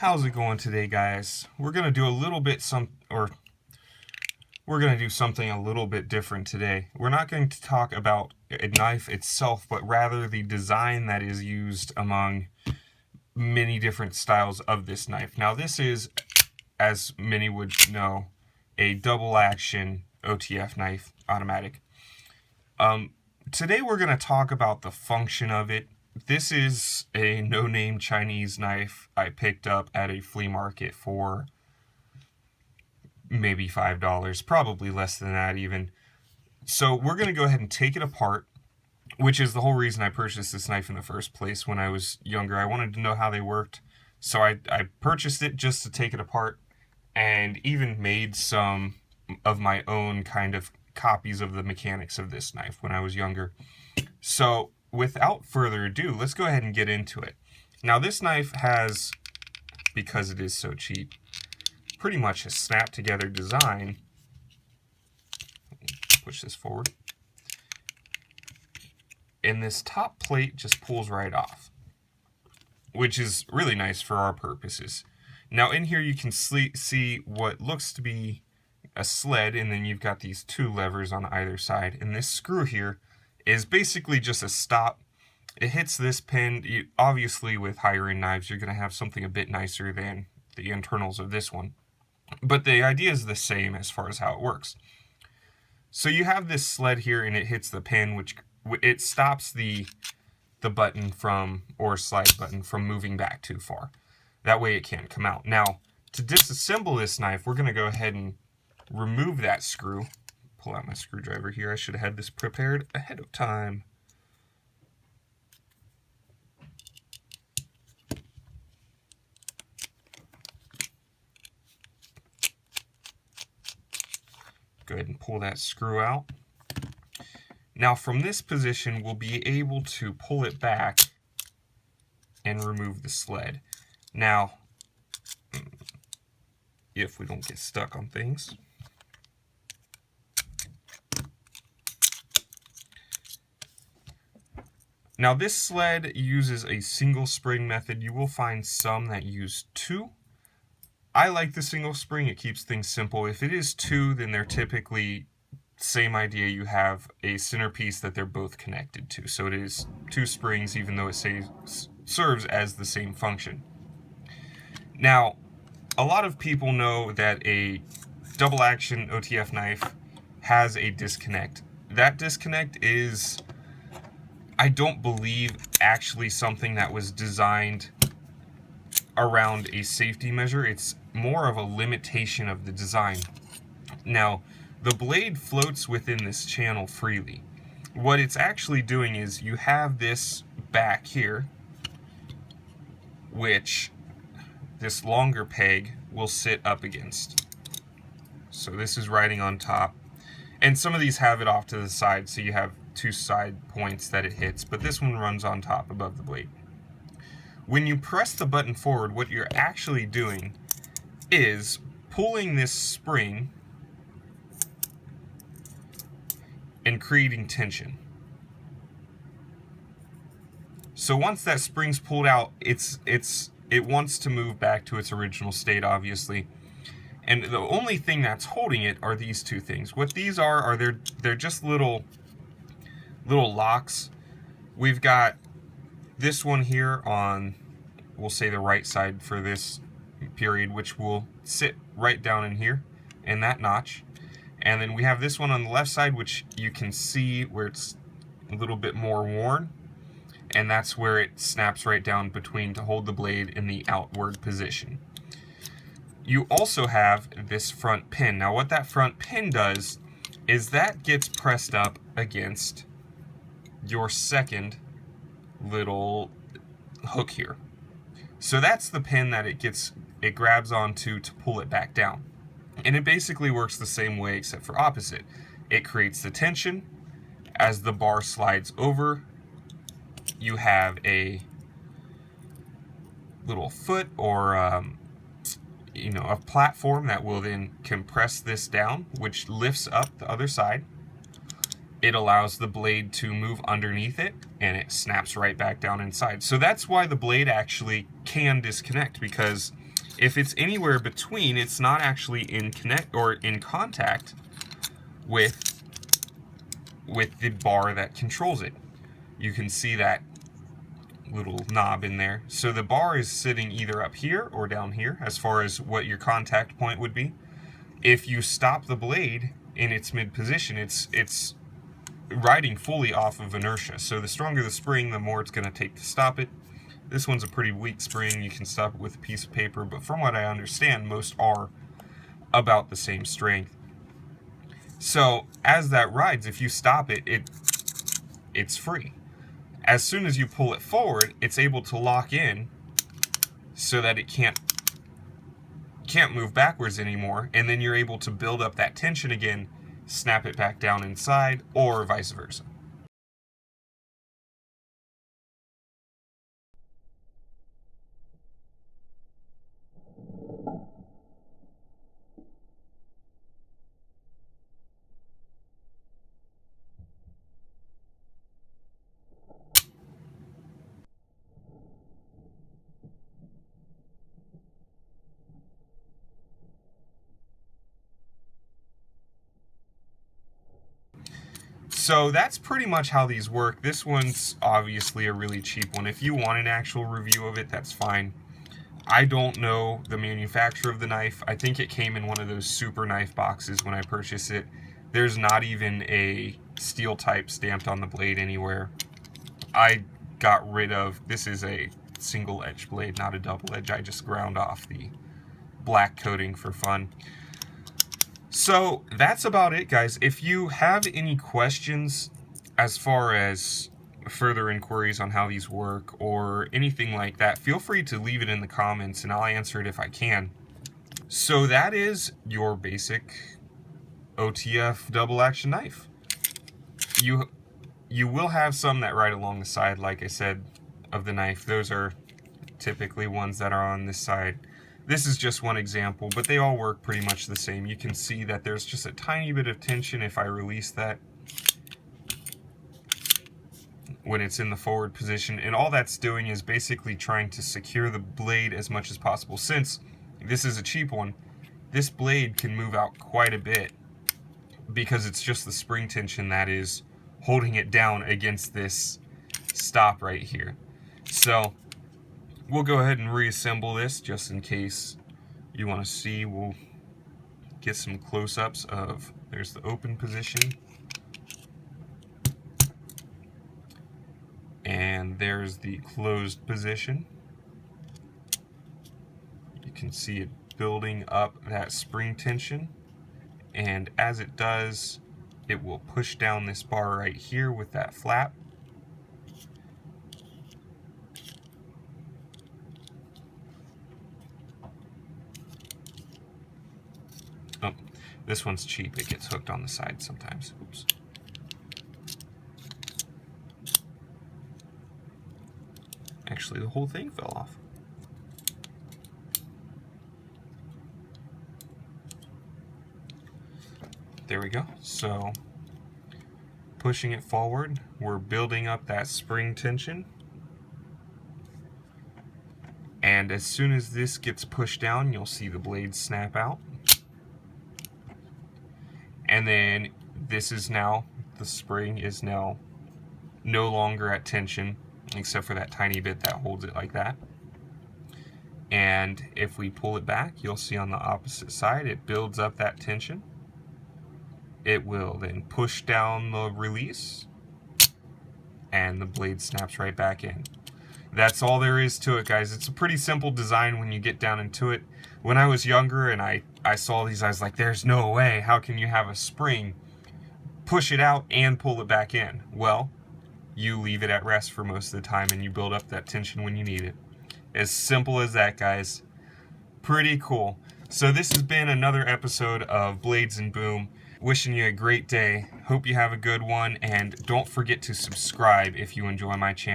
How's it going today, guys? We're gonna do we're gonna do something a little bit different today. We're not going to talk about a knife itself, but rather the design that is used among many different styles of this knife. Now, this is, as many would know, a double action OTF knife, automatic. Today we're gonna talk about the function of it. This is a no-name Chinese knife I picked up at a flea market for maybe $5, probably less than that even. So we're going to go ahead and take it apart, which is the whole reason I purchased this knife in the first place when I was younger. I wanted to know how they worked, so I purchased it just to take it apart, and even made some of my own kind of copies of the mechanics of this knife when I was younger. So without further ado, let's go ahead and get into it. Now, this knife has, because it is so cheap, pretty much a snap together design. Push this forward. And this top plate just pulls right off, which is really nice for our purposes. Now, in here you can see what looks to be a sled, and then you've got these two levers on either side. And this screw here is basically just a stop. It hits this pin. Obviously, with higher end knives, you're going to have something a bit nicer than the internals of this one. But the idea is the same as far as how it works. So you have this sled here, and it hits the pin, which it stops the button from, or slide button from, moving back too far. That way it can't come out. Now, to disassemble this knife, we're going to go ahead and remove that screw. Pull out my screwdriver here. I should have had this prepared ahead of time. Go ahead and pull that screw out. Now, from this position, we'll be able to pull it back and remove the sled. Now, if we don't get stuck on things. Now, this sled uses a single spring method. You will find some that use two. I like the single spring. It keeps things simple. If it is two, then they're typically same idea. You have a centerpiece that they're both connected to. So it is two springs, even though it serves as the same function. Now, a lot of people know that a double action OTF knife has a disconnect. That disconnect is, I don't believe, actually something that was designed around a safety measure. It's more of a limitation of the design. Now, the blade floats within this channel freely. What it's actually doing is you have this back here, which this longer peg will sit up against. So this is riding on top, and some of these have it off to the side, so you have two side points that it hits, but this one runs on top above the blade. When you press the button forward, what you're actually doing is pulling this spring and creating tension. So once that spring's pulled out, it wants to move back to its original state, obviously. And the only thing that's holding it are these two things. What these are they're just little locks. We've got this one here on, we'll say, the right side for this period, which will sit right down in here in that notch. And then we have this one on the left side, which you can see where it's a little bit more worn, and that's where it snaps right down between to hold the blade in the outward position. You also have this front pin. Now, what that front pin does is that gets pressed up against your second little hook here. So that's the pin that it grabs onto to pull it back down. And it basically works the same way except for opposite. It creates the tension. As the bar slides over, you have a little foot or a platform that will then compress this down, which lifts up the other side. It allows the blade to move underneath it, and it snaps right back down inside. So that's why the blade actually can disconnect, because If it's anywhere between, it's not actually in contact with the bar that controls it. You can see that little knob in there. So the bar is sitting either up here or down here as far as what your contact point would be. If you stop the blade in its mid position, it's riding fully off of inertia. So the stronger the spring, the more it's going to take to stop it. This one's a pretty weak spring. You can stop it with a piece of paper, but from what I understand, most are about the same strength. So as that rides, if you stop it, it's free. As soon as you pull it forward, it's able to lock in so that it can't move backwards anymore, and then you're able to build up that tension again, snap it back down inside, or vice versa. So that's pretty much how these work. This one's obviously a really cheap one. If you want an actual review of it, that's fine. I don't know the manufacturer of the knife. I think it came in one of those super knife boxes when I purchased it. There's not even a steel type stamped on the blade anywhere. I got rid of, this is a single edge blade, not a double edge. I just ground off the black coating for fun. So that's about it, guys. If you have any questions as far as further inquiries on how these work or anything like that, feel free to leave it in the comments and I'll answer it if I can. So that is your basic OTF double action knife. You will have some that ride along the side, like I said, of the knife. Those are typically ones that are on this side. This is just one example, but they all work pretty much the same. You can see that there's just a tiny bit of tension if I release that when it's in the forward position, and all that's doing is basically trying to secure the blade as much as possible. Since this is a cheap one, this blade can move out quite a bit because it's just the spring tension that is holding it down against this stop right here. So we'll go ahead and reassemble this just in case you want to see. We'll get some close-ups of, there's the open position, and there's the closed position. You can see it building up that spring tension, and as it does, it will push down this bar right here with that flap. Oh, this one's cheap. It gets hooked on the side sometimes. Oops. Actually, the whole thing fell off. There we go. So, pushing it forward, we're building up that spring tension. And as soon as this gets pushed down, you'll see the blade snap out. And then this is now, the spring is now no longer at tension, except for that tiny bit that holds it like that. And if we pull it back, you'll see on the opposite side, it builds up that tension. It will then push down the release, and the blade snaps right back in. That's all there is to it, guys. It's a pretty simple design when you get down into it. When I was younger and I saw these, I was like, there's no way. How can you have a spring, push it out, and pull it back in? Well, you leave it at rest for most of the time, and you build up that tension when you need it. As simple as that, guys. Pretty cool. So this has been another episode of Blades and Boom. Wishing you a great day. Hope you have a good one, and don't forget to subscribe if you enjoy my channel.